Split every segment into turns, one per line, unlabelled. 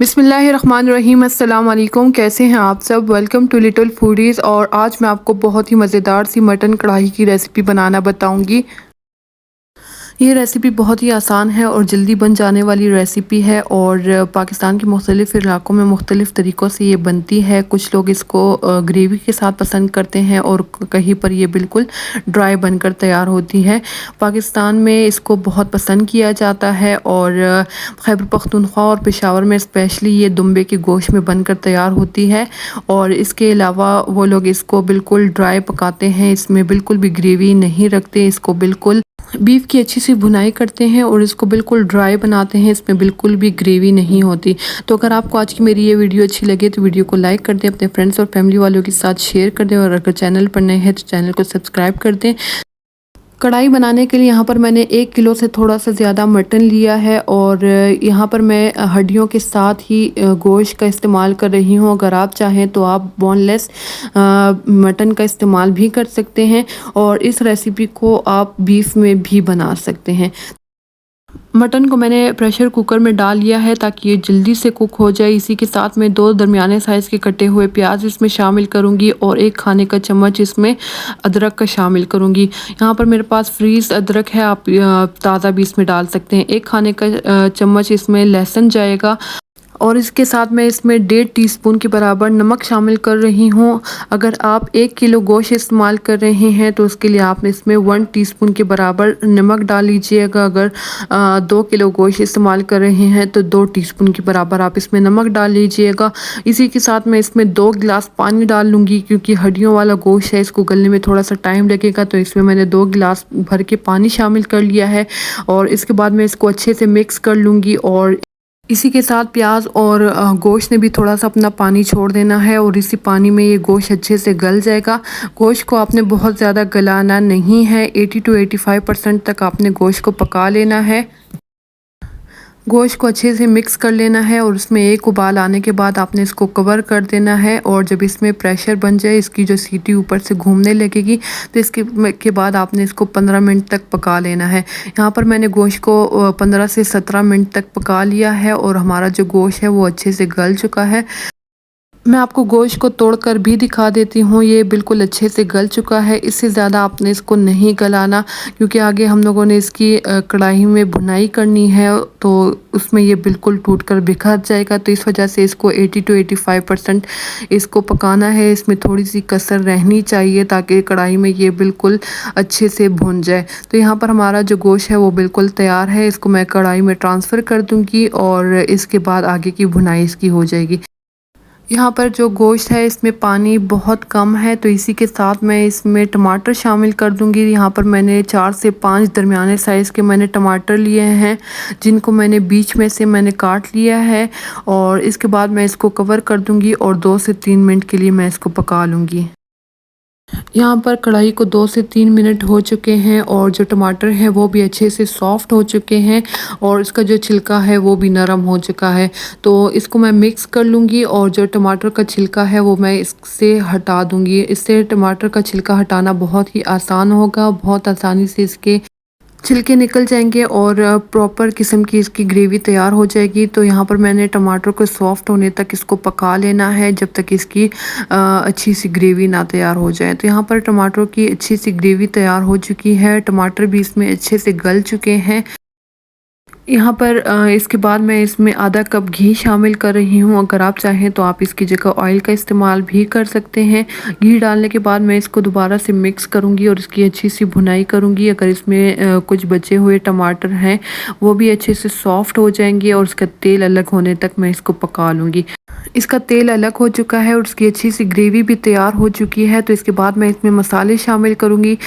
बिस्मिल्लाहिर्रहमानिर्रहीम। अस्सलाम वालेकुम। कैसे हैं आप सब? Welcome to little foodies. और आज मैं आपको बहुत ही मज़ेदार सी मटन कढ़ाई की रेसिपी बनाना बताऊंगी। ये रेसिपी बहुत ही आसान है और जल्दी बन जाने वाली रेसिपी है और पाकिस्तान के मुख्तलिफ़ इलाक़ों में मुख्तलिफ़ तरीक़ों से ये बनती है। कुछ लोग इसको ग्रेवी के साथ पसंद करते हैं और कहीं पर ये बिल्कुल ड्राई बनकर तैयार होती है। पाकिस्तान में इसको बहुत पसंद किया जाता है और खैबर पख्तूनख्वा और पेशावर में स्पेशली ये दुम्बे के गोश्त में बनकर तैयार होती है। और इसके अलावा वो लोग इसको बिल्कुल ड्राई पकाते हैं, इसमें बिल्कुल भी ग्रेवी नहीं रखते। इसको बिल्कुल बीफ की अच्छी सी भुनाई करते हैं और इसको बिल्कुल ड्राई बनाते हैं, इसमें बिल्कुल भी ग्रेवी नहीं होती। तो अगर आपको आज की मेरी ये वीडियो अच्छी लगे तो वीडियो को लाइक कर दें, अपने फ्रेंड्स और फैमिली वालों के साथ शेयर कर दें और अगर चैनल पर नए हैं तो चैनल को सब्सक्राइब कर दें। कढ़ाई बनाने के लिए यहाँ पर मैंने 1 किलो से थोड़ा सा ज़्यादा मटन लिया है और यहाँ पर मैं हड्डियों के साथ ही गोश्त का इस्तेमाल कर रही हूँ। अगर आप चाहें तो आप बोनलेस मटन का इस्तेमाल भी कर सकते हैं और इस रेसिपी को आप बीफ में भी बना सकते हैं। मटन को मैंने प्रेशर कुकर में डाल लिया है ताकि ये जल्दी से कुक हो जाए। इसी के साथ मैं 2 दरमियाने साइज़ के कटे हुए प्याज इसमें शामिल करूंगी और 1 खाने का चम्मच इसमें अदरक का शामिल करूंगी। यहाँ पर मेरे पास फ्रीज़ अदरक है, आप ताज़ा भी इसमें डाल सकते हैं। 1 खाने का चम्मच इसमें लहसुन जाएगा और इसके साथ मैं इसमें 1.5 टीस्पून के बराबर नमक शामिल कर रही हूँ। अगर आप 1 किलो गोश्त इस्तेमाल कर रहे हैं तो उसके लिए आपने इसमें 1 टीस्पून के बराबर नमक डाल लीजिएगा। अगर 2 किलो गोश्त इस्तेमाल कर रहे हैं तो 2 टीस्पून के बराबर आप इसमें नमक डाल लीजिएगा। इसी के साथ मैं इसमें 2 गिलास पानी डाल लूँगी क्योंकि हड्डियों वाला गोश्त है, इसको गलने में थोड़ा सा टाइम लगेगा। तो इसमें मैंने 2 गिलास भर के पानी शामिल कर लिया है और इसके बाद मैं इसको अच्छे से मिक्स कर लूँगी। और इसी के साथ प्याज और गोश्त ने भी थोड़ा सा अपना पानी छोड़ देना है और इसी पानी में ये गोश्त अच्छे से गल जाएगा। गोश्त को आपने बहुत ज़्यादा गलाना नहीं है, 80 to 85% तक आपने गोश्त को पका लेना है। गोश्त को अच्छे से मिक्स कर लेना है और उसमें 1 उबाल आने के बाद आपने इसको कवर कर देना है और जब इसमें प्रेशर बन जाए, इसकी जो सीटी ऊपर से घूमने लगेगी तो इसके बाद आपने इसको 15 मिनट तक पका लेना है। यहाँ पर मैंने गोश्त को 15 से 17 मिनट तक पका लिया है और हमारा जो गोश्त है वो अच्छे से गल चुका है। मैं आपको गोश्त को तोड़कर भी दिखा देती हूँ, ये बिल्कुल अच्छे से गल चुका है। इससे ज़्यादा आपने इसको नहीं गलाना क्योंकि आगे हम लोगों ने इसकी कढ़ाई में भुनाई करनी है तो उसमें ये बिल्कुल टूटकर बिखर जाएगा। तो इस वजह से इसको 80 to 85% इसको पकाना है। इसमें थोड़ी सी कसर रहनी चाहिए ताकि कढ़ाई में ये बिल्कुल अच्छे से भुन जाए। तो यहाँ पर हमारा जो गोश्त है वो बिल्कुल तैयार है। इसको मैं कढ़ाई में ट्रांसफ़र कर दूँगी और इसके बाद आगे की भुनाई इसकी हो जाएगी। यहाँ पर जो गोश्त है इसमें पानी बहुत कम है तो इसी के साथ मैं इसमें टमाटर शामिल कर दूँगी। यहाँ पर मैंने 4 से 5 दरमियाने साइज़ के मैंने टमाटर लिए हैं जिनको मैंने बीच में से मैंने काट लिया है और इसके बाद मैं इसको कवर कर दूँगी और 2 से 3 मिनट के लिए मैं इसको पका लूँगी। यहाँ पर कढ़ाई को 2 से 3 मिनट हो चुके हैं और जो टमाटर है वो भी अच्छे से सॉफ़्ट हो चुके हैं और इसका जो छिलका है वो भी नरम हो चुका है। तो इसको मैं मिक्स कर लूँगी और जो टमाटर का छिलका है वो मैं इससे हटा दूँगी। इससे टमाटर का छिलका हटाना बहुत ही आसान होगा, बहुत आसानी से इसके छिलके निकल जाएंगे और प्रॉपर किस्म की इसकी ग्रेवी तैयार हो जाएगी। तो यहाँ पर मैंने टमाटर को सॉफ्ट होने तक इसको पका लेना है जब तक इसकी अच्छी सी ग्रेवी ना तैयार हो जाए। तो यहाँ पर टमाटर की अच्छी सी ग्रेवी तैयार हो चुकी है, टमाटर भी इसमें अच्छे से गल चुके हैं। यहाँ पर इसके बाद मैं इसमें आधा कप घी शामिल कर रही हूँ। अगर आप चाहें तो आप इसकी जगह ऑयल का इस्तेमाल भी कर सकते हैं। घी डालने के बाद मैं इसको दोबारा से मिक्स करूँगी और इसकी अच्छी सी भुनाई करूँगी। अगर इसमें कुछ बचे हुए टमाटर हैं वो भी अच्छे से सॉफ्ट हो जाएंगे और उसका तेल अलग होने तक मैं इसको पका लूँगी। इसका तेल अलग हो चुका है और उसकी अच्छी सी ग्रेवी भी तैयार हो चुकी है। तो इसके बाद मैं इसमें मसाले शामिल करूँगी।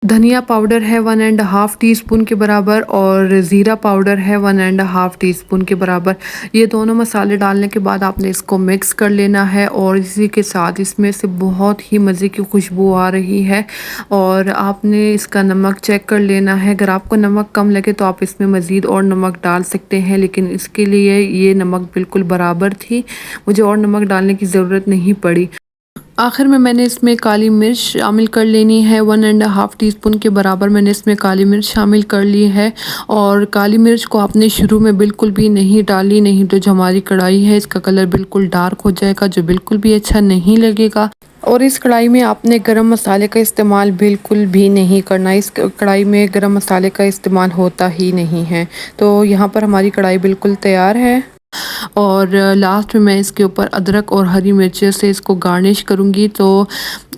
धनिया पाउडर है 1.5 टीस्पून के बराबर और ज़ीरा पाउडर है 1.5 टीस्पून के बराबर। ये दोनों मसाले डालने के बाद आपने इसको मिक्स कर लेना है और इसी के साथ इसमें से बहुत ही मज़े की खुशबू आ रही है और आपने इसका नमक चेक कर लेना है। अगर आपको नमक कम लगे तो आप इसमें मज़ीद और नमक डाल सकते हैं, लेकिन इसके लिए ये नमक बिल्कुल बराबर थी, मुझे और नमक डालने की ज़रूरत नहीं पड़ी। आखिर में मैंने इसमें काली मिर्च शामिल कर लेनी है। 1.5 टीस्पून के बराबर मैंने इसमें काली मिर्च शामिल कर ली है। और काली मिर्च को आपने शुरू में बिल्कुल भी नहीं डाली, नहीं तो जो हमारी कढ़ाई है इसका कलर बिल्कुल डार्क हो जाएगा, जो बिल्कुल भी अच्छा नहीं लगेगा। और इस कढ़ाई में आपने गरम मसाले का इस्तेमाल बिल्कुल भी नहीं करना। इस कढ़ाई में गरम मसाले का इस्तेमाल होता ही नहीं है। तो यहाँ पर हमारी कढ़ाई बिल्कुल तैयार है। और लास्ट में मैं इसके ऊपर अदरक और हरी मिर्चें से इसको गार्निश करूँगी। तो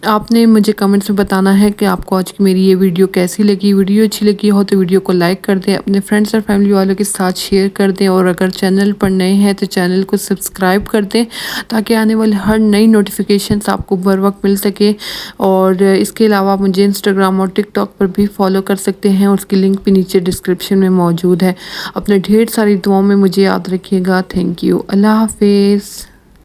आपने मुझे कमेंट्स में बताना है कि आपको आज की मेरी ये वीडियो कैसी लगी। वीडियो अच्छी लगी हो तो वीडियो को लाइक कर दें, अपने फ्रेंड्स और फैमिली वालों के साथ शेयर कर दें, और अगर चैनल पर नए हैं तो चैनल को सब्सक्राइब कर दें ताकि आने वाली हर नई नोटिफिकेशंस आपको बर वक्त मिल सके। और इसके अलावा आप मुझे इंस्टाग्राम और टिकटॉक पर भी फॉलो कर सकते हैं, उसकी लिंक भी नीचे डिस्क्रिप्शन में मौजूद है। अपने ढेर सारी दुआओं में मुझे याद रखिएगा। Thank you. अल्लाह हाफिज़।